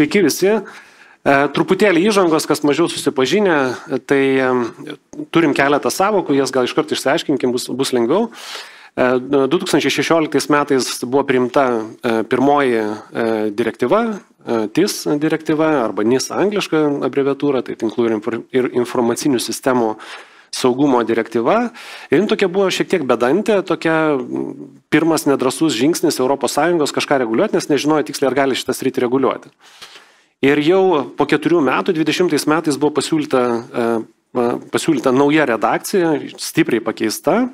Sveiki visi. Truputėlį įžangos, kas mažiau susipažinę, tai turim keletą sąvokų, jas gal iškart išsiaiškinkim, bus lengviau. 2016 metais buvo priimta pirmoji direktyva, TIS direktyva, arba NIS angliška abreviatūra, tai tinklų ir informacinių sistemų saugumo direktyva. Ir jin tokia buvo šiek tiek bedantė, tokia pirmas nedrasus žingsnis ES kažką reguliuoti, nes nežinojo tiksliai, ar gali šitą sritį reguliuoti. Ir jau po 4 metų, 20 metais buvo pasiūlyta nauja redakcija, stipriai pakeista.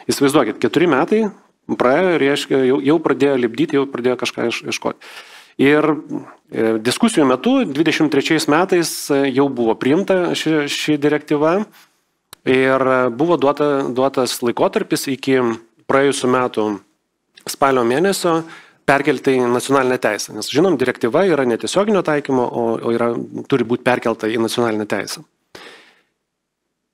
Įsivaizduokit, 4 metai praėjo ir jau pradėjo lipdyti, jau pradėjo kažką ieškoti. Ir diskusijų metu 23 metais jau buvo priimta ši direktyva ir buvo duotas laikotarpis iki praėjusių metų spalio mėnesio perkelti į nacionalinę teisę. Nes žinom, direktyva yra netiesioginio taikymo, o turi būti perkelta į nacionalinę teisę.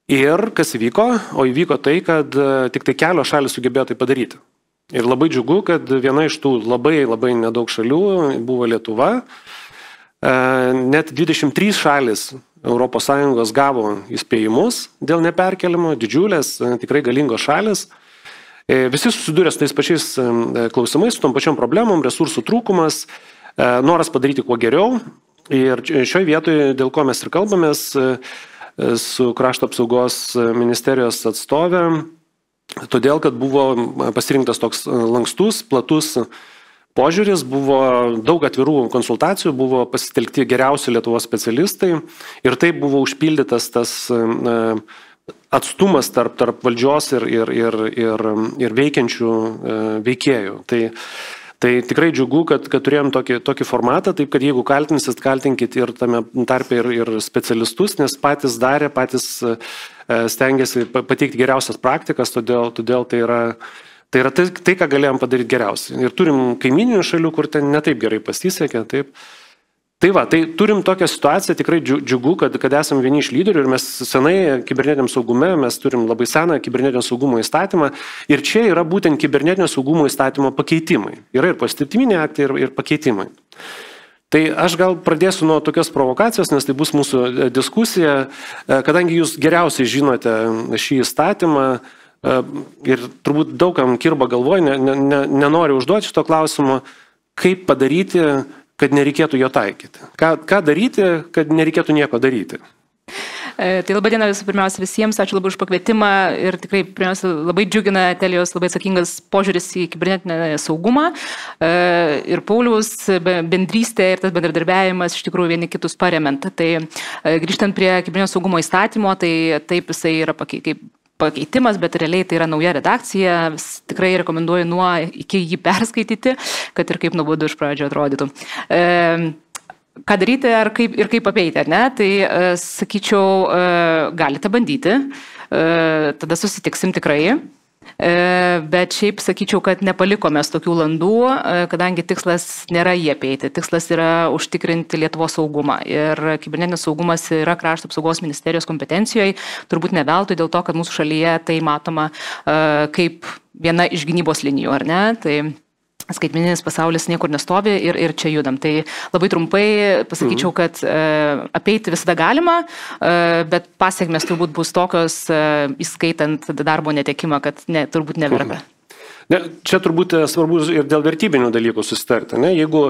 Ir kas įvyko? O įvyko tai, kad tik tai kelios šalys sugebėjo tai padaryti. Ir labai džiugu, kad viena iš tų labai nedaug šalių buvo Lietuva. Net 23 šalis ES gavo įspėjimus dėl neperkelimo, didžiulės, tikrai galingos šalis. Visi susidūrė su tais pačiais klausimais, su tom pačiom problemom, resursų trūkumas, noras padaryti kuo geriau. Ir šioje vietoje, dėl ko mes ir kalbamės su Krašto apsaugos ministerijos atstovė, todėl, kad buvo pasirinktas toks lankstus, platus požiūris, buvo daug atvirų konsultacijų, buvo pasitelkti geriausi Lietuvos specialistai ir taip buvo užpildytas tas atstumas tarp valdžios ir veikiančių veikėjų. Tai tikrai džiugu, kad turėjom tokį formatą, taip kad jeigu kaltinsit, kaltinkit ir tame tarpe ir specialistus, nes patys darė, patys stengiasi pateikti geriausias praktikas, todėl tai yra tai, ką galėjom padaryti geriausiai. Ir turim kaimyninių šalių, kur ten netaip gerai pasisekė. Tai turim tokią situaciją, tikrai džiugu, kad esame vieni iš lyderių ir mes senai kibernetiniam saugume, mes turim labai seną kibernetinio saugumo įstatymą ir čia yra būtent kibernetinio saugumo įstatymo pakeitimai. Yra ir poįstatyminiai aktai, ir pakeitimai. Tai aš gal pradėsiu nuo tokios provokacijos, nes tai bus mūsų diskusija, kadangi jūs geriausiai žinote šį įstatymą, ir turbūt daugam kirba galvoj, nenoriu užduoti šito klausimo, kaip padaryti, kad nereikėtų jo taikyti. Ką daryti, kad nereikėtų nieko daryti? Tai labai diena pirmiausia visiems, ačiū labai už pakvietimą ir tikrai pirmiausia labai džiugina Telijos labai atsakingas požiūris į kibernetinę saugumą ir Pauliaus bendrystė ir tas bendradarbiavimas iš tikrųjų vieni kitus paremiant. Tai grįžtant prie kibernetinio saugumo įstatymo, tai taip jisai yra kaip pakeitimas, bet realiai tai yra nauja redakcija. Tikrai rekomenduoju nuo iki jį perskaityti, kad ir kaip nuobodu iš pradžio atrodytų. Ką daryti ir kaip apeiti, ar ne? Tai sakyčiau, galite bandyti, tada susitiksim tikrai. Bet šiaip sakyčiau, kad nepalikome tokių landų, kadangi tikslas nėra jį apeiti. Tikslas yra užtikrinti Lietuvos saugumą. Ir kibernetinis saugumas yra Krašto apsaugos ministerijos kompetencijoje, turbūt ne veltui dėl to, kad mūsų šalyje tai matoma kaip viena iš gynybos linijų, ar ne? Tai skaitmeninis pasaulis niekur nestovi ir čia judam. Tai labai trumpai pasakyčiau, kad apeiti visada galima, bet pasiekmes turbūt bus tokios, įskaitant darbo netekimą, kad turbūt neverta. Čia turbūt svarbu ir dėl vertybinių dalykų susitarti. Jeigu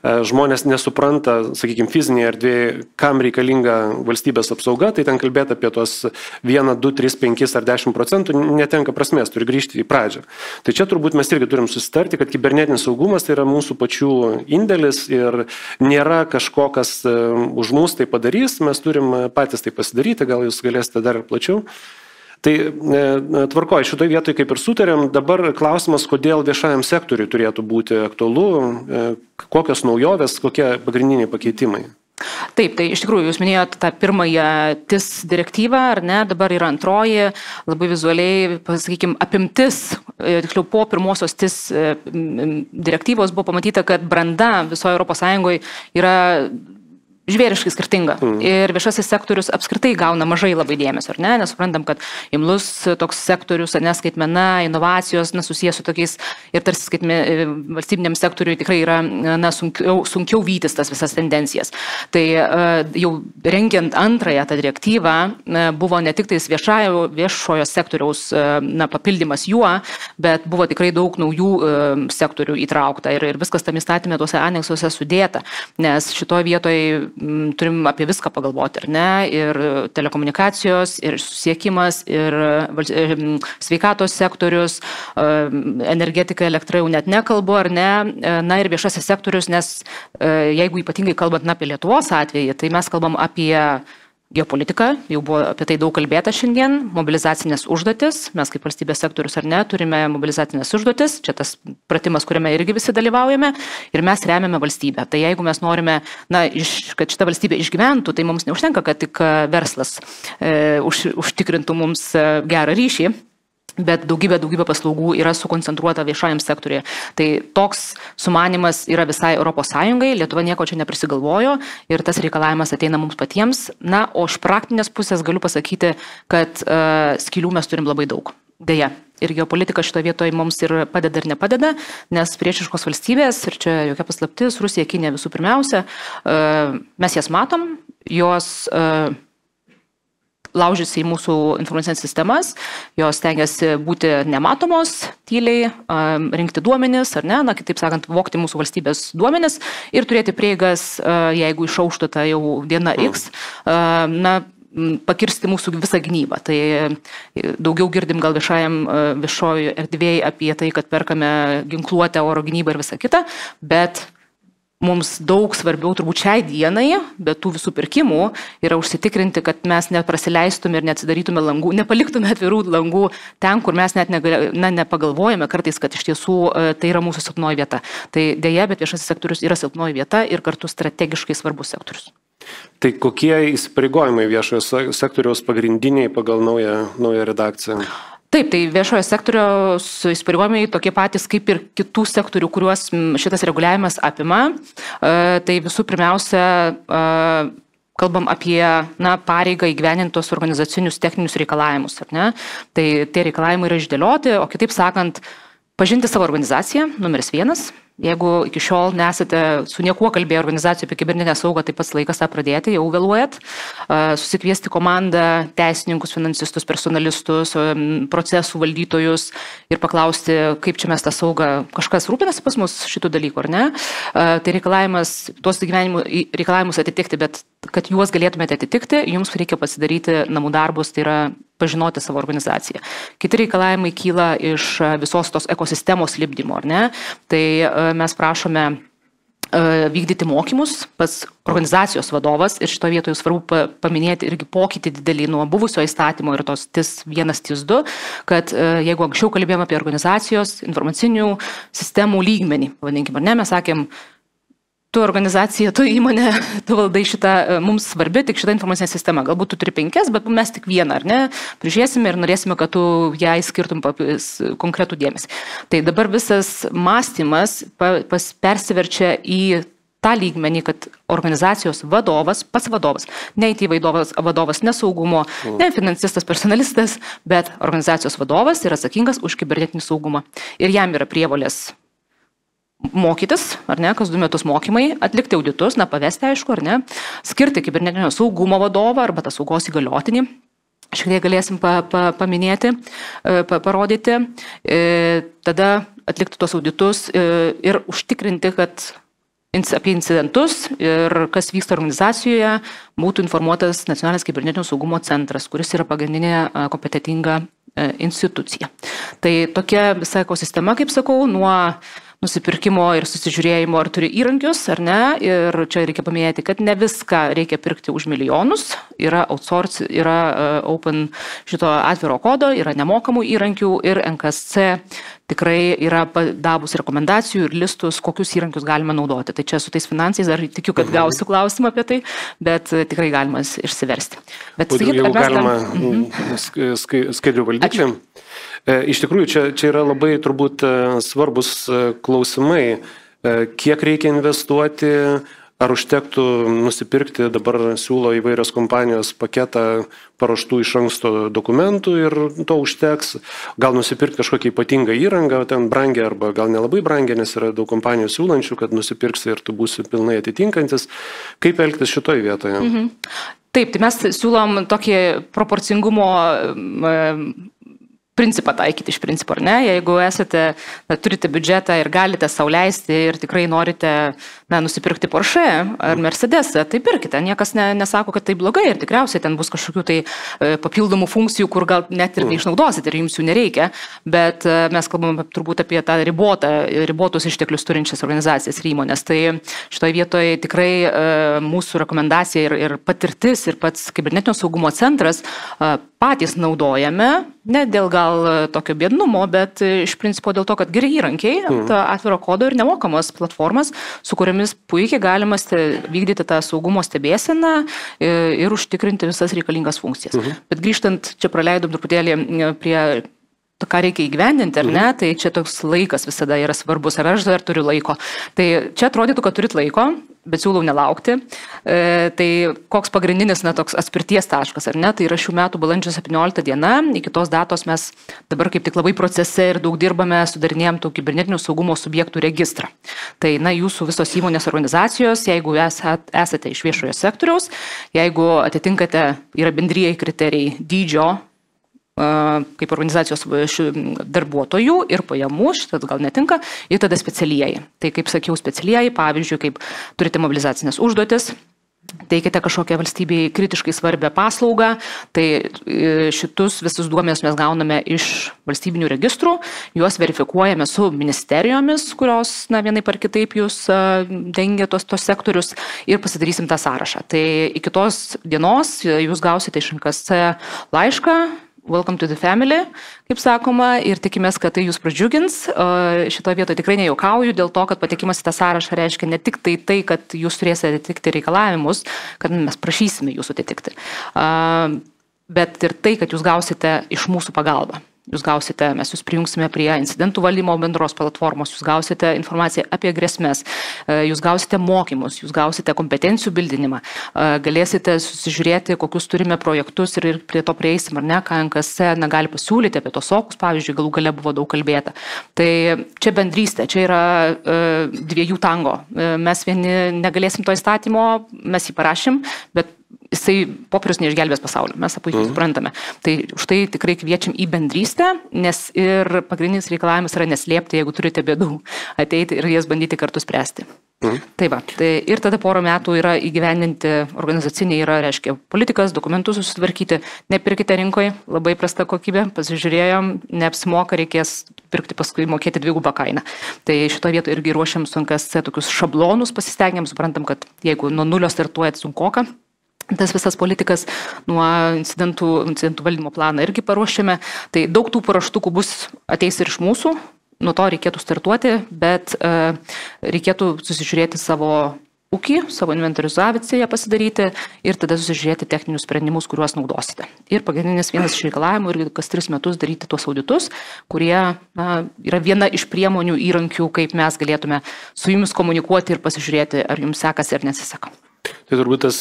žmonės nesupranta, sakykime, fizinėje erdvėje, kam reikalinga valstybės apsauga, tai ten kalbėti apie tos 1, 2, 3, 5 ar 10% netenka prasmės, turi grįžti į pradžią. Tai čia turbūt mes irgi turim susitarti, kad kibernetinis saugumas tai yra mūsų pačių indėlis ir nėra kažko, kas už mus tai padarys, mes turim patys tai pasidaryti, gal jūs galėsite dar ir plačiau. Tai tvarkoju, šitoje vietoje kaip ir sutarėm, dabar klausimas, kodėl viešajam sektoriui turėtų būti aktualu, kokios naujovės, kokie pagrindiniai pakeitimai. Taip, tai iš tikrųjų jūs minėjote tą pirmąją TIS direktyvą, ar ne, dabar yra antroji, labai vizualiai, pasakykime, apimtis, tiksliau po pirmosios TIS direktyvos buvo pamatyta, kad branda visoje ES yra žvėriškai skirtinga. Ir viešasis sektorius apskritai gauna mažai labai dėmesio, ar ne? Nesuprantam, kad imlus toks sektorius, skaitmena, inovacijos, susijęs su tokiais ir tarsi valstybiniam sektoriui tikrai yra sunkiau vytis tas visas tendencijas. Tai jau rengiant antrąją tą direktyvą buvo ne tik tais viešojo sektoriaus papildymas juo, bet buvo tikrai daug naujų sektorių įtraukta ir viskas tam įstatymė tuose aneksuose sudėta, nes šitoje vietoje turim apie viską pagalvoti, ar ne? Ir telekomunikacijos, ir susiekimas, ir sveikatos sektorius, energetika, elektra jau net nekalbu, ar ne? Na ir viešasis sektorius, nes jeigu ypatingai kalbant apie Lietuvos atvejį, tai mes kalbam apie geopolitika, jau buvo apie tai daug kalbėta šiandien, mobilizacinės užduotis, mes kaip valstybės sektorius ar ne, turime mobilizacinės užduotis, čia tas pratimas, kuriame irgi visi dalyvaujame ir mes remiame valstybę. Tai jeigu mes norime, kad šita valstybė išgyventų, tai mums neužtenka, kad tik verslas užtikrintų mums gerą ryšį, bet daugybė paslaugų yra sukoncentruota viešajam sektoriuje. Tai toks sumanimas yra visai Europos Sąjungai, Lietuva nieko čia neprisigalvojo ir tas reikalavimas ateina mums patiems. Na, o iš praktinės pusės galiu pasakyti, kad skylių mes turim labai daug. Deja, ir geopolitika šitoje vietoje mums ir padeda ir nepadeda, nes priešiškos valstybės, ir čia jokia paslaptis, Rusija, Kinija visų pirmiausia, mes jas matom, jos laužysi į mūsų informacinės sistemas, jos stengiasi būti nematomos, tyliai, rinkti duomenis, ar ne, kitaip sakant, vogti mūsų valstybės duomenis ir turėti prieigas, jeigu išauštų ta jau diena X, pakirsti mūsų visą gynybą. Tai daugiau girdim gal viešojo erdvėje apie tai, kad perkame ginkluotę, oro gynybą ir visą kitą, bet mums daug svarbiau turbūt šiai dienai, bet tų visų pirkimų yra užsitikrinti, kad mes neprasileistume ir neatsidarytume langų, nepaliktume atvirų langų ten, kur mes net nepagalvojame kartais, kad iš tiesų tai yra mūsų silpnoji vieta. Tai dėja, bet viešasis sektorius yra silpnoji vieta ir kartu strategiškai svarbus sektorius. Tai kokie įsipareigojimai viešojo sektoriaus pagrindiniai pagal naują redakciją? Taip, tai viešojo sektoriaus įsipareigojimai tokie patys kaip ir kitų sektorių, kuriuos šitas reguliavimas apima. Tai visų pirmiausia, kalbam apie pareigą įgyvenintos organizacinius techninius reikalavimus. Ar ne? Tai tie reikalavimai yra išdėlioti, o kitaip sakant, pažinti savo organizaciją, numeris 1. Jeigu iki šiol nesate su niekuo kalbėję organizacijų apie kibernetinę saugą, tai pats laikas tą pradėti, jau vėluojat. Susikviesti komandą, teisininkus, finansistus, personalistus, procesų valdytojus ir paklausti, kaip čia mes tą saugą, kažkas rūpinasi pas mus šitų dalykų, ar ne? Tai tuos reikalavimus atitikti, bet kad juos galėtumėte atitikti, jums reikia pasidaryti namų darbus, tai yra pažinoti savo organizaciją. Kiti reikalavimai kyla iš visos tos ekosistemos lipdymo, ar ne? Tai mes prašome vykdyti mokymus, pats organizacijos vadovas, ir šito vietoje svarbu paminėti irgi pokytį didelį nuo buvusio įstatymo ir tos TIS 1, TIS 2, kad jeigu anksčiau kalbėjome apie organizacijos informacinių sistemų lygmenį, vadinkime, ar ne, mes sakėm, tu organizacija, tu įmonė, tu valdai šitą, mums svarbi tik šitą informacinę sistemą. Galbūt tu turi 5, bet mes tik vieną, ar ne? Prižiūrėsime ir norėsime, kad tu jai skirtum konkretų dėmesį. Tai dabar visas mąstymas persiverčia į tą lygmenį, kad organizacijos vadovas, pats vadovas, ne IT vadovas, nesaugumo, ne finansistas, personalistas, bet organizacijos vadovas yra atsakingas už kibernetinį saugumą. Ir jam yra prievolės mokytis, ar ne, kas 2 metus mokymai, atlikti auditus, pavesti aišku, ar ne, skirti kibernetinio saugumo vadovą arba tą saugos įgaliotinį. Šiek tiek galėsim paminėti, parodyti, tada atlikti tos auditus ir užtikrinti, kad apie incidentus ir kas vyksta organizacijoje būtų informuotas Nacionalinis kibernetinio saugumo centras, kuris yra pagrindinė kompetentinga institucija. Tai tokia visa ekosistema, kaip sakau, nuo nusipirkimo ir susižiūrėjimo, ar turi įrankius, ar ne. Ir čia reikia paminėti, kad ne viską reikia pirkti už milijonus. Yra outsource, yra open šito atviro kodo, yra nemokamų įrankių ir NKSC tikrai yra davus rekomendacijų ir listus, kokius įrankius galime naudoti. Tai čia su tais finansais dar tikiu, kad gausiu klausimą apie tai, bet tikrai galima išsiversti. Bet jeigu galima skaidrių valdyti. Iš tikrųjų, čia yra labai turbūt svarbus klausimai, kiek reikia investuoti, ar užtektų nusipirkti, dabar siūlo įvairios kompanijos paketą paruoštų iš anksto dokumentų ir to užteks. Gal nusipirkti kažkokią ypatingą įrangą, ten brangią arba gal nelabai brangią, nes yra daug kompanijų siūlančių, kad nusipirksi ir tu būsi pilnai atitinkantis. Kaip elgtis šitoj vietoje? Taip, tai mes siūlom tokį proporcingumo principą taikyti iš principo, ar ne? Jeigu turite biudžetą ir galite sau leisti ir tikrai norite nusipirkti Porsche ar Mercedesą, tai pirkite. Niekas nesako, kad tai blogai ir tikriausiai ten bus kažkokių tai papildomų funkcijų, kur gal net ir neišnaudosite ir jums jų nereikia, bet mes kalbame turbūt apie tą ribotus išteklius turinčias organizacijas ir įmonės. Tai šitoje vietoje tikrai mūsų rekomendacija ir patirtis ir pats kibernetinio saugumo centras patys naudojame, ne dėl gal tokio biednumo, bet iš principo dėl to, kad geri įrankiai, atviro kodo ir nemokamos platformas, su kuriamis puikiai galima vykdyti tą saugumo stebėseną ir užtikrinti visas reikalingas funkcijas. Bet grįžtant, čia praleidom truputėlį prie to, ką reikia įgyvendinti, ar ne, tai čia toks laikas visada yra svarbus, ar aš dar turiu laiko. Tai čia atrodytų, kad turit laiko, bet siūlau nelaukti. Tai koks pagrindinis toks atspirties taškas, ar ne, tai yra šių metų balandžio 17 diena, iki tos datos mes dabar kaip tik labai procese ir daug dirbame, sudarinėjom tų kibernetinių saugumo subjektų registrą. Tai jūsų visos įmonės organizacijos, jeigu esate iš viešojo sektoriaus, jeigu atitinkate, yra bendrieji kriterijai dydžio, kaip organizacijos darbuotojų ir pajamų, šitas gal netinka, ir tada specialieji. Tai kaip sakiau, specialieji, pavyzdžiui, kaip turite mobilizacinės užduotis, teikite kažkokią valstybei kritiškai svarbią paslaugą, tai šitus visus duomenis mes gauname iš valstybinių registrų, juos verifikuojame su ministerijomis, kurios vienaip ar kitaip jūs dengia tos sektorius ir pasidarysim tą sąrašą. Tai iki tos dienos jūs gausite iš NKSC laišką, Welcome to the family, kaip sakoma, ir tikimės, kad tai jūs pradžiugins. Šitoje vietoje tikrai nejuokauju, dėl to, kad patekimas į tą sąrašą reiškia ne tik tai, kad jūs turėsite atitikti reikalavimus, kad mes prašysime jūsų atitikti, bet ir tai, kad jūs gausite iš mūsų pagalbą. Mes jūs prijungsime prie incidentų valdymo bendros platformos, jūs gausite informaciją apie grėsmes, jūs gausite mokymus, jūs gausite kompetencijų bildinimą, galėsite susižiūrėti, kokius turime projektus ir prie to prieisim, ar ne, ką NKSC gali pasiūlyti apie tos sokus, pavyzdžiui, galų gale buvo daug kalbėta. Tai čia bendrystė, čia yra dviejų tango. Mes vieni negalėsim to įstatymo, mes jį parašym, bet jisai popierius neišgelbės pasaulio, mes puikiai suprantame. Tai už tai tikrai kviečiam į bendrystę, nes ir pagrindinis reikalavimas yra neslėpti, jeigu turite bėdų, ateiti ir jas bandyti kartu spręsti. Tai va, ir tada porą metų yra įgyvendinti organizaciniai, reiškia politikas, dokumentus susitvarkyti, nepirkite rinkoje, labai prasta kokybė, pasižiūrėjom, neapsimoka, reikės pirkti paskui mokėti dvigubą kainą. Tai šito vietoje irgi ruošiam su NKSC tokius šablonus, pasistengiam, suprantam, kad jeigu nuo nulio startuojat sunkoka, tas visas politikas nuo incidentų valdymo planą irgi paruošėme. Tai daug tų paruoštukų ateis ir iš mūsų, nuo to reikėtų startuoti, bet reikėtų susižiūrėti savo ūkį, savo inventorizaciją pasidaryti ir tada susižiūrėti techninius sprendimus, kuriuos naudosite. Ir pagrindinis vienas iš reikalavimų irgi kas 3 metus daryti tuos auditus, kurie yra viena iš priemonių įrankių, kaip mes galėtume su jumis komunikuoti ir pasižiūrėti, ar jums sekasi ar nesiseka. Tai turbūt tas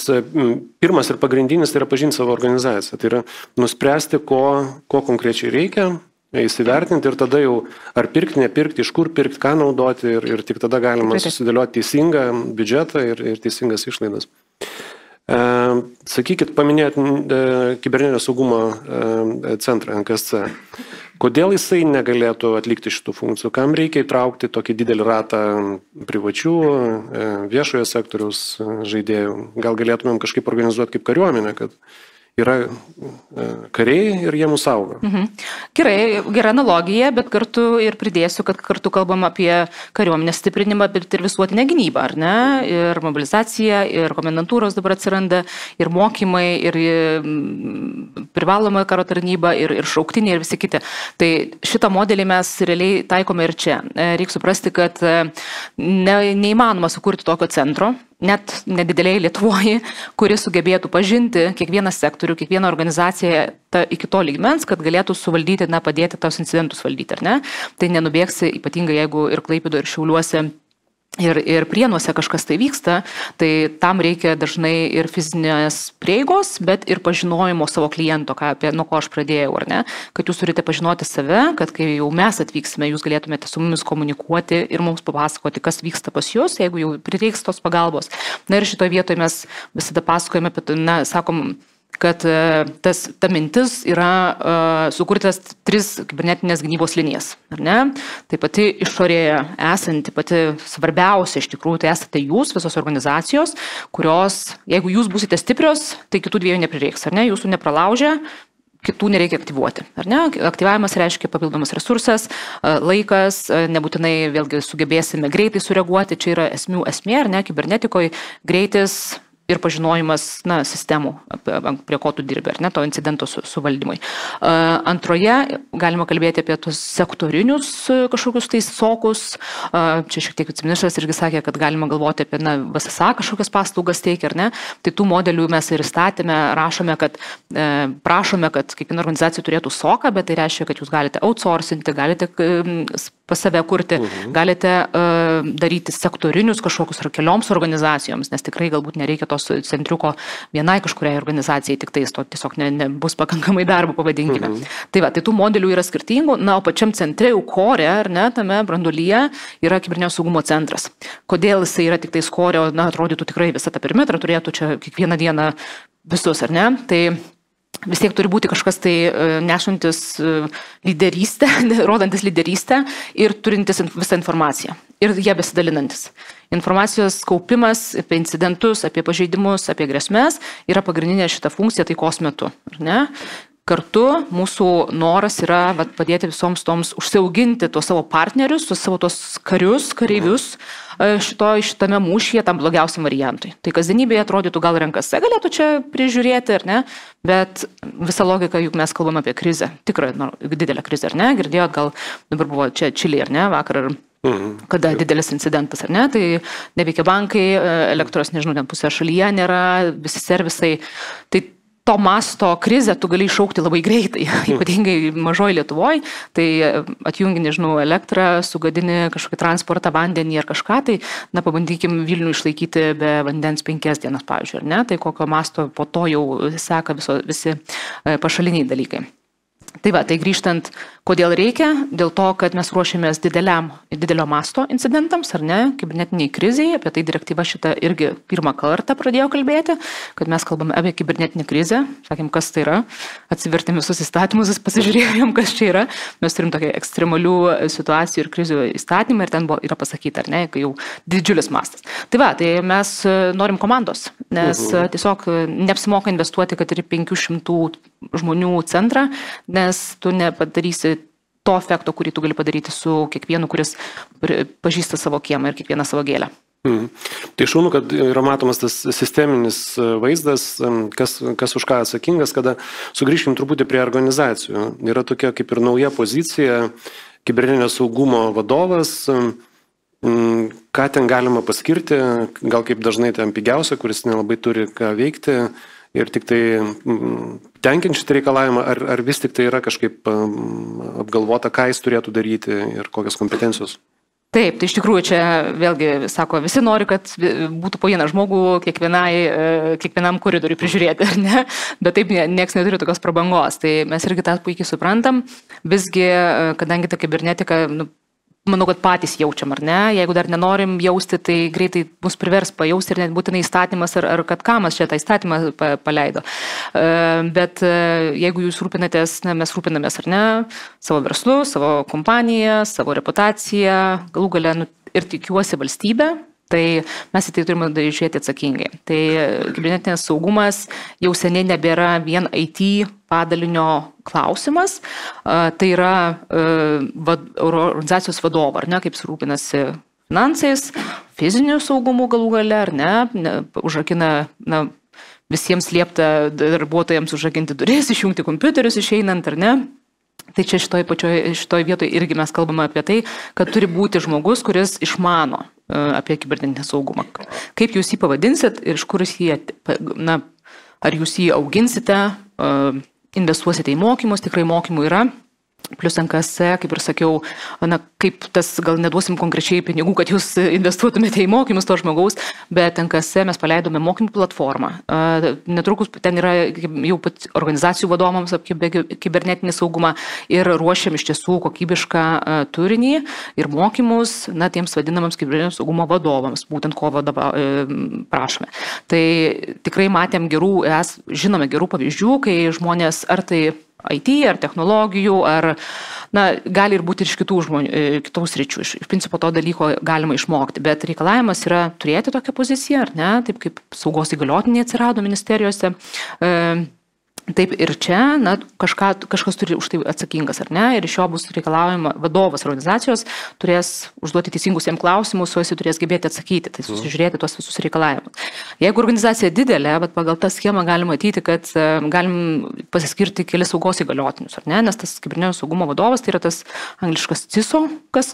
pirmas ir pagrindinis tai yra pažinti savo organizaciją. Tai yra nuspręsti, ko konkrečiai reikia, įsivertinti ir tada jau ar pirkti, nepirkti, iš kur pirkti, ką naudoti ir tik tada galima susidėlioti teisingą biudžetą ir teisingas išlaidas. Sakykit, paminėjot kibernetinio saugumo centrą NKSC. Kodėl jisai negalėtų atlikti šitų funkcijų? Kam reikia įtraukti tokį didelį ratą privačių, viešojo sektoriaus žaidėjų? Gal galėtumėm kažkaip organizuoti kaip kariuomenę, kad yra kariai ir jie mūsų saugo. Gerai, gera analogija, bet kartu ir pridėsiu, kad kartu kalbam apie kariuomenės stiprinimą, bet ir visuotinę gynybą, ar ne? Ir mobilizacija, ir komendantūros dabar atsiranda, ir mokymai, ir privaloma karo tarnyba, ir šauktiniai, ir visi kiti. Tai šitą modelį mes realiai taikome ir čia. Reikia suprasti, kad neįmanoma sukurti tokio centro, net nedideliai Lietuvoje, kuris sugebėtų pažinti kiekvieną sektorių, kiekvieną organizaciją iki to lygmens, kad galėtų suvaldyti, padėti tos incidentus valdyti, ar ne? Tai nenubėgsi, ypatingai jeigu ir Klaipėdoje, ir Šiauliuose ir Prienuose kažkas tai vyksta, tai tam reikia dažnai ir fizinės prieigos, bet ir pažinojimo savo kliento, nuo ko aš pradėjau, ar ne? Kad jūs turite pažinoti save, kad kai jau mes atvyksime, jūs galėtumėte su mumis komunikuoti ir mums papasakoti, kas vyksta pas jūs, jeigu jau prireiks tos pagalbos. Na ir šitoje vietoje mes visada pasakojame apie, sakom, kad ta mintis yra sukurtas 3 kibernetinės gynybos linijas. Ar ne? Tai pati išorėje esanti, pati svarbiausia iš tikrųjų, tai esate jūs, visos organizacijos, kurios, jeigu jūs būsite stiprios, tai kitų 2 neprireiks, ar ne? Jūsų nepralaužia, kitų nereikia aktyvuoti. Ar ne? Aktyvavimas reiškia papildomas resursas, laikas, nebūtinai vėlgi sugebėsime greitai sureaguoti, čia yra esmė, ar ne? Kibernetikoje greitis ir pažinojimas sistemų, prie ko tu dirbi, ar ne, to incidento suvaldymui. Antroje galima kalbėti apie tus sektorinius kažkokius tai sokus. Čia šiek tiek viceministras irgi sakė, kad galima galvoti apie VSA kažkokias paslaugas teikia, ar ne. Tai tų modelių mes ir įstatėme, prašome, kad kiekviena organizacija turėtų soką, bet tai reiškia, kad jūs galite outsourcinti, galite pas save kurti, galite daryti sektorinius kažkokius ar kelioms organizacijoms, nes tikrai galbūt nereikia tos centriuko vienai kažkuriai organizacijai, tik tai to tiesiog nebus pakankamai darbo, pavadinkime. Tai tų modelių yra skirtingų, o pačiam centre, core, ar ne, tame branduolyje yra kibernetinio saugumo centras. Kodėl jisai yra tik tai core, atrodytų tikrai visą tą perimetrą, turėtų čia kiekvieną dieną visus, ar ne? Tai vis tiek turi būti kažkas tai nešantis lyderystę, rodantis lyderystę ir turintis visą informaciją ir ją besidalinantis. Informacijos kaupimas apie incidentus, apie pažeidimus, apie grėsmes yra pagrindinė šita funkcija taikos metu. Ar ne? Kartu mūsų noras yra padėti visoms toms užsiauginti tuos savo partnerius, tuos savo tos kareivius šitame mūšyje tam blogiausiam variantui. Tai kasdienybėje atrodytų gal rankose galėtų čia prižiūrėti, ar ne, bet visa logika, juk mes kalbame apie krizę, tikrai didelę krizę, ar ne, girdėjot, gal dabar buvo čia Čilėje, ar ne, vakar, kada didelis incidentas, ar ne, tai neveikia bankai, elektros, nežinau, ten pusė šalyje nėra, visi servisai, tai to masto krizę tu gali iššaukti labai greitai, ypatingai mažoji Lietuvoje, tai atjungi, nežinau, elektrą, sugadini kažkokį transportą, vandenį ar kažką, tai pabandykim Vilnių išlaikyti be vandens 5 dienas, pavyzdžiui, ar ne, tai kokio masto po to jau seka visi pašaliniai dalykai. Tai grįžtant, kodėl reikia? Dėl to, kad mes ruošiamės didelio masto incidentams, ar ne, kibernetiniai kriziai, apie tai direktyva šitą irgi pirmą kartą pradėjo kalbėti, kad mes kalbame apie kibernetinį krizę, sakėm, kas tai yra, atsivertėm visus įstatymus, pasižiūrėjom, kas čia yra, mes turim tokią ekstremalių situacijų ir krizių įstatymą ir ten yra pasakyta, ar ne, kai jau didžiulis mastas. Tai mes norim komandos, nes tiesiog neapsimoka investuoti, kad ir 500 žmonių centrą, nes tu nepadarysi to efekto, kurį tu gali padaryti su kiekvienu, kuris pažįsta savo kiemą ir kiekvieną savo gėlę. Tai šaunu, kad yra matomas tas sisteminis vaizdas, kas už ką atsakingas, kada sugrįžkim truputį prie organizacijų. Yra tokia kaip ir nauja pozicija, kibernetinio saugumo vadovas, ką ten galima paskirti, gal kaip dažnai ten pigiausia, kuris nelabai turi ką veikti, ir tik tai tenkint šitą reikalavimą, ar vis tik tai yra kažkaip apgalvota, ką jis turėtų daryti ir kokios kompetencijos? Taip, tai iš tikrųjų čia vėlgi, sako, visi nori, kad būtų po vieną žmogų kiekvienam koridoriui prižiūrėti, ar ne? Bet taip, nieks neturi tokios prabangos. Tai mes irgi tą puikiai suprantam. Visgi, kadangi ta kibernetika, manau, kad patys jaučiam, ar ne? Jeigu dar nenorim jausti, tai greitai mus privers pajausti ir net būtinai įstatymas, ar kad kamas čia tą įstatymą paleido. Bet jeigu jūs rūpinatės, mes rūpinamės, ar ne, savo verslu, savo kompaniją, savo reputaciją, galų gale ir tikiuosi valstybę, tai mes į tai turime žiūrėti atsakingai. Tai kibernetinės saugumas jau seniai nebėra vien IT padalinio klausimas, tai yra organizacijos vadovo, ar ne, kaip rūpinasi finansais, fiziniu saugumu galų gale, ar ne, užrakina, visiems liepta darbuotojams užrakinti duris, išjungti kompiuterius išeinant, ar ne. Tai čia šitoj vietoje irgi mes kalbame apie tai, kad turi būti žmogus, kuris išmano apie kibernetinę saugumą. Kaip jūs jį pavadinsit ir iš kur jį, ar jūs jį auginsite, investuosite į mokymus, tikrai mokymų yra. Plus NKS, kaip ir sakiau, na, kaip tas, gal neduosim konkrečiai pinigų, kad jūs investuotumėte į mokymus to žmogaus, bet NKS mes paleidome mokymų platformą. Netrukus ten yra jau pat organizacijų vadovams apie kibernetinį saugumą ir ruošiam iš tiesų kokybišką turinį ir mokymus, na, tiems vadinamams kibernetinio saugumo vadovams, būtent ko prašome. Tai tikrai matėm žinome gerų pavyzdžių, kai žmonės ar tai IT, ar technologijų, ar, na, gali ir būti ir iš kitų sričių. Iš principo to dalyko galima išmokti, bet reikalavimas yra turėti tokią poziciją, ar ne, taip kaip saugos įgaliotiniai atsirado ministerijose. Taip ir čia, na, kažkas turi už tai atsakingas, ar ne, ir iš jo bus reikalaujama vadovas organizacijos, turės užduoti teisingus jam klausimus, o jis turės gebėti atsakyti, tai susižiūrėti tuos visus reikalavimus. Jeigu organizacija didelė, bet pagal tą schemą galim matyti, kad galim pasiskirti kelis saugos įgaliotinius, ar ne, nes tas kibernetinio saugumo vadovas tai yra tas angliškas CISO, kas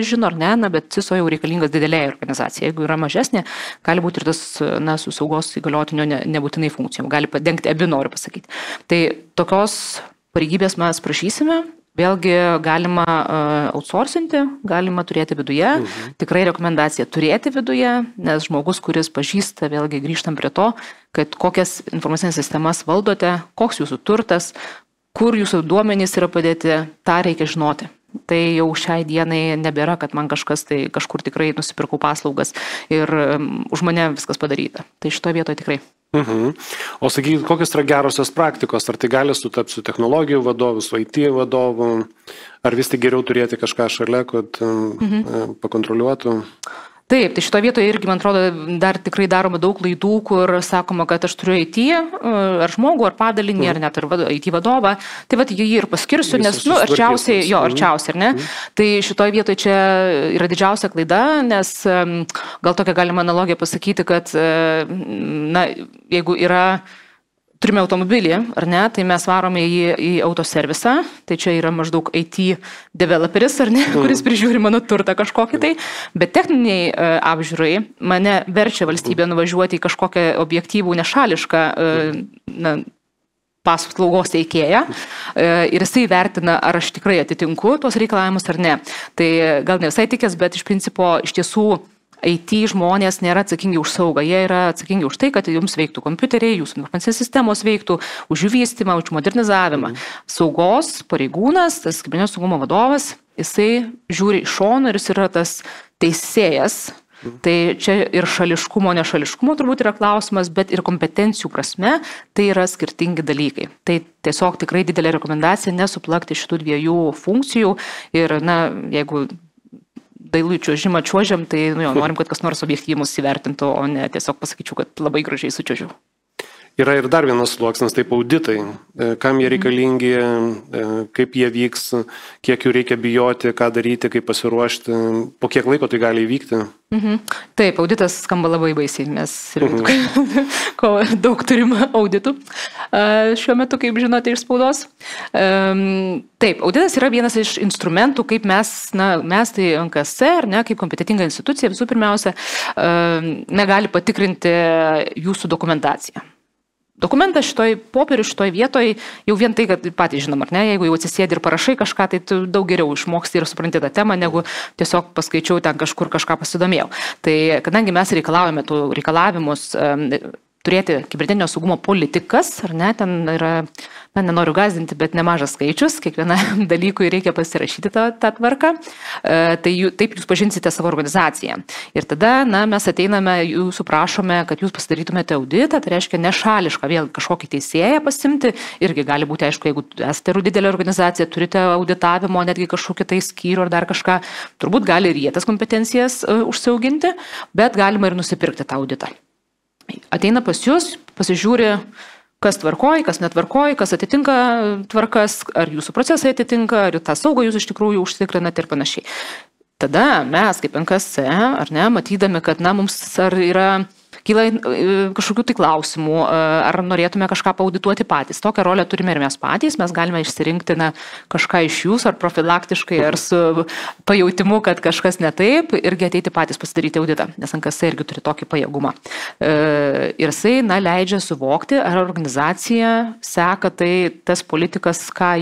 žino, ar ne, na, bet CISO jau reikalingas didelėje organizacijoje. Jeigu yra mažesnė, gali būti ir tas, na, su saugos įgaliotinio nebūtinai funkcijom, gali padengti abi, noriu pasakyti. Tai tokios pareigybės mes prašysime, vėlgi galima outsourcinti, galima turėti viduje, tikrai rekomendacija turėti viduje, nes žmogus, kuris pažįsta, vėlgi grįžtam prie to, kad kokias informacinės sistemas valdote, koks jūsų turtas, kur jūsų duomenys yra padėti, tą reikia žinoti. Tai jau šiai dienai nebėra, kad man kažkas tai kažkur tikrai nusipirkau paslaugas ir už mane viskas padaryta. Tai šitoje vietoje tikrai. O sakykit, kokios yra gerosios praktikos? Ar tai gali sutapti su technologijų vadovu, su IT vadovu? Ar vis tik geriau turėti kažką šalia, kad pakontroliuotų? Taip, tai šitoje vietoje irgi, man atrodo, dar tikrai daroma daug klaidų, kur sakoma, kad aš turiu IT, ar žmogų, ar padalinį, ar net IT vadovą. Tai vat jį ir paskirsiu, nes, nu, arčiausiai, ar ne? Tai šitoje vietoje čia yra didžiausia klaida, nes gal tokią galima analogiją pasakyti, kad, na, jeigu turime automobilį, ar ne, tai mes varome jį į autoservisą, tai čia yra maždaug IT developeris, ar ne, kuris prižiūri mano turtą kažkokį tai, bet techniniai apžiūrai mane verčia valstybė nuvažiuoti į kažkokią objektyvų nešališką paslaugos teikėją ir jisai vertina, ar aš tikrai atitinku tuos reikalavimus ar ne. Tai gal ne visai tikęs, bet iš principo iš tiesų IT žmonės nėra atsakingi už saugą, jie yra atsakingi už tai, kad jums veiktų kompiuteriai, jūsų informacinės sistemos veiktų, už jų vystymą, už modernizavimą. Saugos pareigūnas, tas kibernetinio saugumo vadovas, jisai žiūri iš šono ir jis yra tas teisėjas. Tai čia ir šališkumo, nešališkumo turbūt yra klausimas, bet ir kompetencijų prasme tai yra skirtingi dalykai. Tai tiesiog tikrai didelė rekomendacija nesuplakti šitų dviejų funkcijų ir, na, jeigu dailų čiuožimą čiuožiam, tai norim, kad kas nors objektyviai mus įvertintų, o ne tiesiog pasakyčiau, kad labai gražiai sučiuožiu. Yra ir dar vienas sluoksnis, taip auditai. Kam jie reikalingi, kaip jie vyks, kiek jų reikia bijoti, ką daryti, kaip pasiruošti, po kiek laiko tai gali įvykti. Taip, auditas skamba labai baisiai, mes daug turim auditų šiuo metu, kaip žinote, iš spaudos. Taip, auditas yra vienas iš instrumentų, kaip mes tai NKS, ar ne, kaip kompetitinga institucija, visų pirmiausia, negali patikrinti jūsų dokumentaciją. Dokumentas šitoj popierių, šitoj vietoj, jau vien tai, kad patys žinom, ar ne, jeigu jau atsisėdi ir parašai kažką, tai tu daug geriau išmoksti ir supranti tą temą, negu tiesiog paskaičiau ten kažkur kažką pasidomėjau. Tai kadangi mes reikalaujame tų reikalavimus turėti kibernetinio saugumo politikas, ar ne, ten yra, na, nenoriu gąsdinti, bet nemažas skaičius, kiekvienam dalykui reikia pasirašyti tą tvarką, tai taip jūs pažinsite savo organizaciją. Ir tada, na, mes ateiname, jūsų prašome, kad jūs pasidarytumėte auditą, tai reiškia nešališką, vėl kažkokį teisėją pasimti, irgi gali būti, aišku, jeigu esate didelė organizacija, turite auditavimo, netgi kažkokį tai skyrių ar dar kažką, turbūt gali ir jie tas kompetencijas užsiauginti, bet galima ir nusipirkti tą auditą. Ateina pas jūs, pasižiūri, kas tvarkoja, kas netvarkoja, kas atitinka tvarkas, ar jūsų procesai atitinka, ar tą saugą jūs iš tikrųjų užtikrinate ir panašiai. Tada mes, kaip NKS, ar ne, matydami, kad, na, mums ar yra kyla kažkokių tai klausimų, ar norėtume kažką paaudituoti patys. Tokią rolę turime ir mes patys, mes galime išsirinkti kažką iš jūsų, ar profilaktiškai, ar su pajautimu, kad kažkas ne taip, irgi ateiti patys pasidaryti auditą, nes NKS irgi turi tokį pajėgumą. Ir jisai, leidžia suvokti, ar organizacija seka tas politikas, ką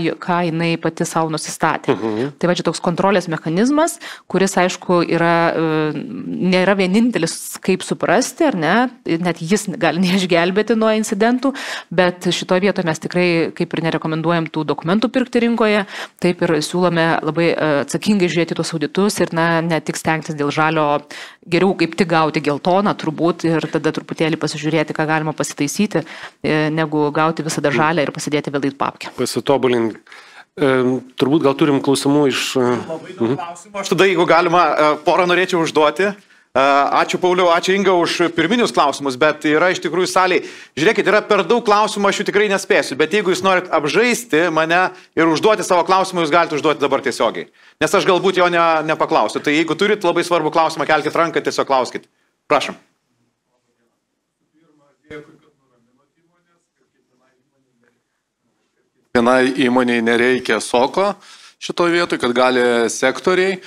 jinai pati savo nusistatė. Tai va čia toks kontrolės mechanizmas, kuris, aišku, nėra vienintelis, kaip suprasti, ar ne, net jis gali neišgelbėti nuo incidentų, bet šitoje vietoje mes tikrai, kaip ir nerekomenduojam tų dokumentų pirkti rinkoje, taip ir siūlome labai atsakingai žiūrėti tuos auditus ir ne tik stengtis dėl žalio, geriau kaip tik gauti geltoną, turbūt, ir tada truputėlį pasižiūrėti, ką galima pasitaisyti, negu gauti visada žalę ir pasidėti vėl į papkę. Pasitobulinti. Turbūt gal turim klausimų iš... Labai daug klausimų. Aš tada, jeigu galima, porą norėčiau užduoti. Ačiū Pauliau, ačiū Inga už pirminius klausimus, bet yra iš tikrųjų saliai. Žiūrėkit, yra per daug klausimų, aš jų tikrai nespėsiu, bet jeigu jūs norit apžaisti mane ir užduoti savo klausimą, jūs galite užduoti dabar tiesiogiai. Nes aš galbūt jo nepaklausiu. Tai jeigu turit labai svarbų klausimą, kelkit ranką, tiesiog klauskit. Prašom. Vienai įmoniai nereikia soko šitoje vietoje, kad gali sektoriai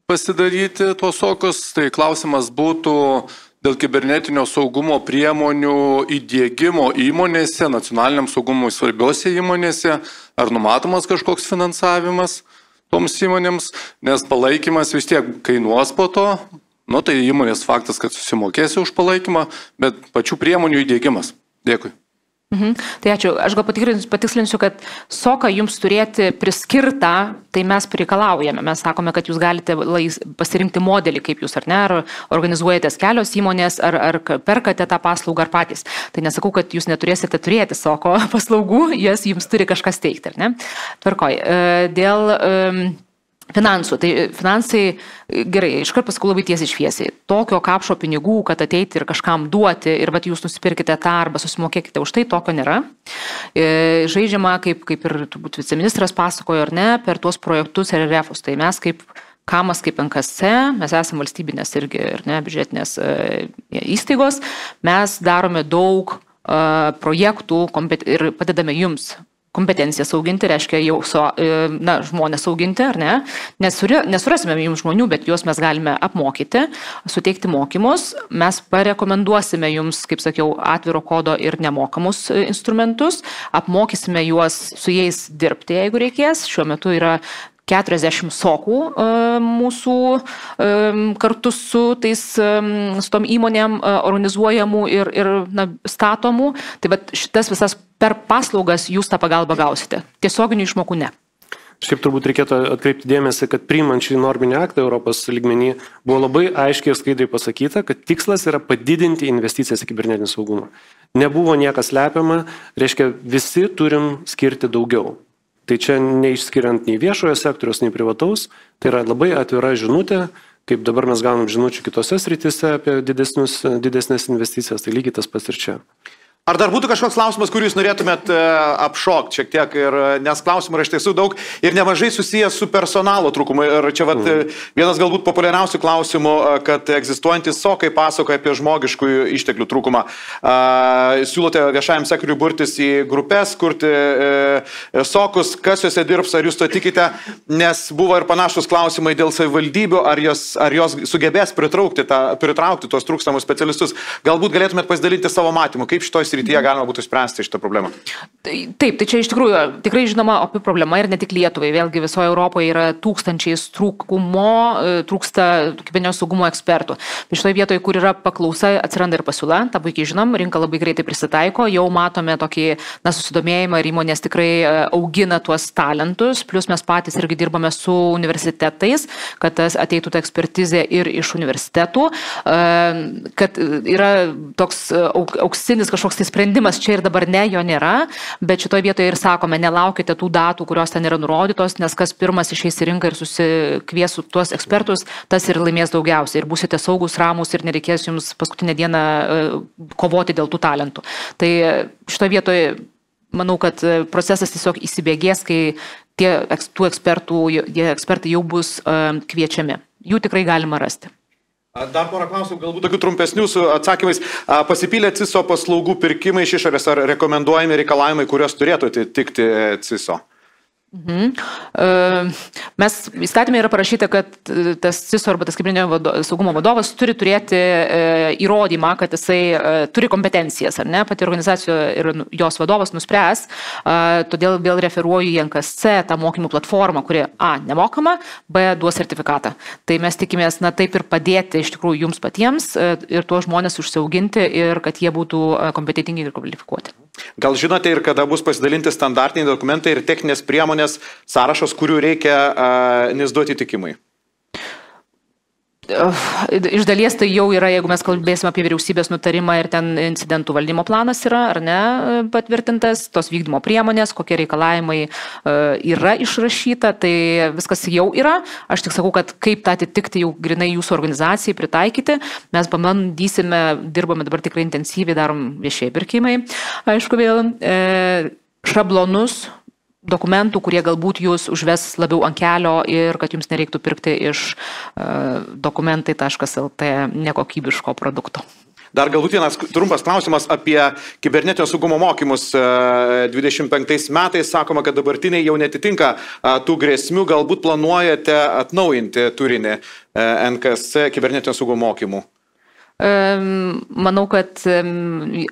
pasidaryti tuos sokus. Tai klausimas būtų dėl kibernetinio saugumo priemonių įdiegimo įmonėse, nacionaliniam saugumui svarbiose įmonėse, ar numatomas kažkoks finansavimas toms įmonėms, nes palaikymas vis tiek kainuos po to. Tai įmonės faktas, kad susimokėsi už palaikymą, bet pačių priemonių įdiegimas. Dėkui. Tai ačiū. Aš gal patikslinsiu, kad soką jums turėti priskirtą, tai mes reikalaujame. Mes sakome, kad jūs galite pasirinkti modelį, kaip jūs ar ne, ar organizuojatės kelios įmonės, ar perkate tą paslaugą ar patys. Tai nesakau, kad jūs neturėsite turėti soko paslaugų, jas jums turi kažkas teikti, ar ne? Tvarkoj. Dėl finansų. Tai finansai, gerai, iškart pasakau labai tiesiai šviesiai. Tokio kapšo pinigų, kad ateiti ir kažkam duoti ir jūs nusipirkite tą arba susimokėkite už tai, tokio nėra. Žaidžiama, kaip ir turbūt viceministras pasakojo, ar ne, per tuos projektus ir refus. Tai mes kaip Kamas, kaip NKS, mes esame valstybinės irgi ir ne, biudžetinės įstaigos, mes darome daug projektų ir padedame jums kompetencijas auginti, reiškia jau žmonės auginti, ar ne? Nesurasime jums žmonių, bet juos mes galime apmokyti, suteikti mokymus. Mes parekomenduosime jums, kaip sakiau, atviro kodo ir nemokamus instrumentus, apmokysime juos su jais dirbti, jeigu reikės. Šiuo metu yra 40 sokų mūsų kartu su tom įmonėm organizuojamų ir statomų. Tai šitas visas per paslaugas jūs tą pagalbą gausite. Tiesioginių išmokų ne. Šiaip turbūt reikėtų atkreipti dėmesį, kad priimant šį norminį aktą Europos lygmenį buvo labai aiškiai ir skaidriai pasakyta, kad tikslas yra padidinti investicijas į kibernetinį saugumą. Nebuvo niekas slepiama, reiškia visi turim skirti daugiau. Tai čia neišskiriant nei viešojo sektoriaus, nei privataus, tai yra labai atvira žinutė, kaip dabar mes gaunam žinučių kitose srityse apie didesnės investicijas, tai lygiai tas pats ir čia. Ar dar būtų kažkoks klausimas, kurį jūs norėtumėt apšokti šiek tiek, nes klausimų yra iš tiesų daug ir nemažai susijęs su personalo trūkumu. Ir čia vienas galbūt populiariausių klausimų, kad egzistuojantys sokai pasakoja apie žmogiškųjų išteklių trūkumą. Siūlote viešajam sektoriui burtis į grupės, kurti sokus, kas juose dirbs, ar jūs to tikite, nes buvo ir panašus klausimai dėl savivaldybių, ar jos sugebės pritraukti tuos trūkstamus specialistus. Galbūt galėtumėt pasidalinti savo matymu, kaip šitoj srityje galima būtų spręsti šitą problemą. Taip, tai čia iš tikrųjų tikrai žinoma opi problema ir ne tik Lietuvai. Vėlgi visoje Europoje yra tūkstančiais trūksta kibernetinio saugumo ekspertų. Tai šitoje vietoje, kur yra paklausa, atsiranda ir pasiūla, tą puikiai žinom, rinka labai greitai prisitaiko, jau matome tokį susidomėjimą ir įmonės tikrai augina tuos talentus, plus mes patys irgi dirbame su universitetais, kad ateitų ta ekspertizė ir iš universitetų, kad yra toks auksinis kažkoks sprendimas čia ir dabar ne, jo nėra, bet šitoje vietoje ir sakome, nelaukite tų datų, kurios ten yra nurodytos, nes kas pirmas išeis į rinką ir susikvies tuos ekspertus, tas ir laimės daugiausiai ir būsite saugus, ramus ir nereikės jums paskutinę dieną kovoti dėl tų talentų. Tai šitoje vietoje manau, kad procesas tiesiog įsibėgės, kai tų ekspertai jau bus kviečiami. Jų tikrai galima rasti. Dar porą klausimų, galbūt tokių trumpesnių su atsakymais. Pasipylė CISO paslaugų pirkimai iš išorės ar rekomenduojami reikalavimai, kurios turėtų atitikti CISO? Mes įstatymė yra parašyta, kad tas CISO arba tas kibernetinio saugumo vadovas turi turėti įrodymą, kad jisai turi kompetencijas, ar ne, pati organizacija ir jos vadovas nuspręs, todėl vėl referuoju į NKSC, tą mokymų platformą, kuri A, nemokama, B, duos sertifikatą. Tai mes tikimės, taip ir padėti iš tikrųjų jums patiems ir tuos žmonės užsiauginti ir kad jie būtų kompetentingi ir kvalifikuoti. Gal žinote ir kada bus pasidalinti standartiniai dokumentai ir techninės priemonės sąrašas, kurių reikia NIS2 atitikimui? Iš dalies tai jau yra, jeigu mes kalbėsime apie vyriausybės nutarimą ir ten incidentų valdymo planas yra, ar ne, patvirtintas, tos vykdymo priemonės, kokie reikalavimai yra išrašyta, tai viskas jau yra. Aš tik sakau, kad kaip tą atitikti jau grinai jūsų organizacijai pritaikyti, mes pabandysime, dirbame dabar tikrai intensyviai, darom viešieji pirkimai, aišku vėl, šablonus dokumentų, kurie galbūt jūs užves labiau ant kelio ir kad jums nereiktų pirkti iš dokumentai.lt nekokybiško produkto. Dar galbūt vienas trumpas klausimas apie kibernetinio saugumo mokymus. 25 metais sakoma, kad dabartiniai jau netitinka tų grėsmių, galbūt planuojate atnaujinti turinį NKSC kibernetinio saugumo mokymų. Manau, kad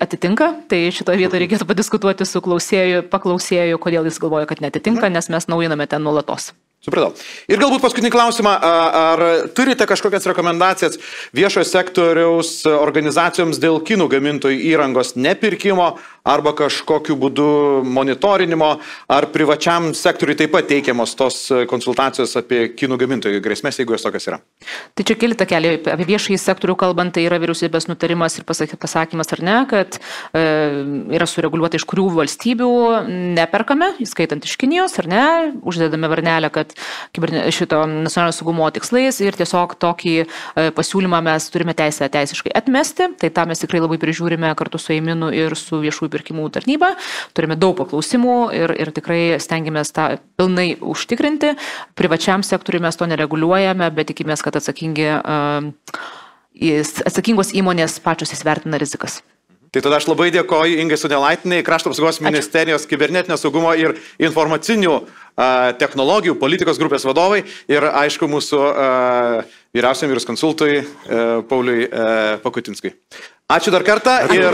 atitinka, tai šitoje vietoje reikėtų padiskutuoti su paklausėju, kodėl jis galvoja, kad netitinka, nes mes naujiname ten nuolatos. Supratau. Ir galbūt paskutinį klausimą, ar turite kažkokias rekomendacijas viešojo sektoriaus organizacijoms dėl kinų gamintojų įrangos nepirkimo arba kažkokiu būdu monitorinimo, ar privačiam sektoriui taip pat teikiamos tos konsultacijos apie kinų gamintojų grėsmės, jeigu jos tokios yra? Tai čia keli takeliai. Apie viešąjį sektorių kalbant, tai yra vyriausybės nutarimas ir pasakymas ar ne, kad yra sureguliuota, iš kurių valstybių neperkame, įskaitant iš Kinijos, ar ne, uždedame varnelę, kad šito nacionalinio saugumo tikslais ir tiesiog tokį pasiūlymą mes turime teisiškai atmesti, tai tą mes tikrai labai prižiūrime kartu su EIMINu ir su viešųjų pirkimų tarnyba, turime daug paklausimų ir tikrai stengiamės tą pilnai užtikrinti, privačiam sektoriui mes to nereguliuojame, bet tikimės, kad atsakingos įmonės pačios įsivertina rizikas. Tai tada aš labai dėkoju Ingai Sunelaitinai, Krašto apsaugos ministerijos kibernetinio saugumo ir informacinių technologijų politikos grupės vadovai ir aišku mūsų vyriausiam juriskonsultui Pauliui Pakutinskui. Ačiū dar kartą ir...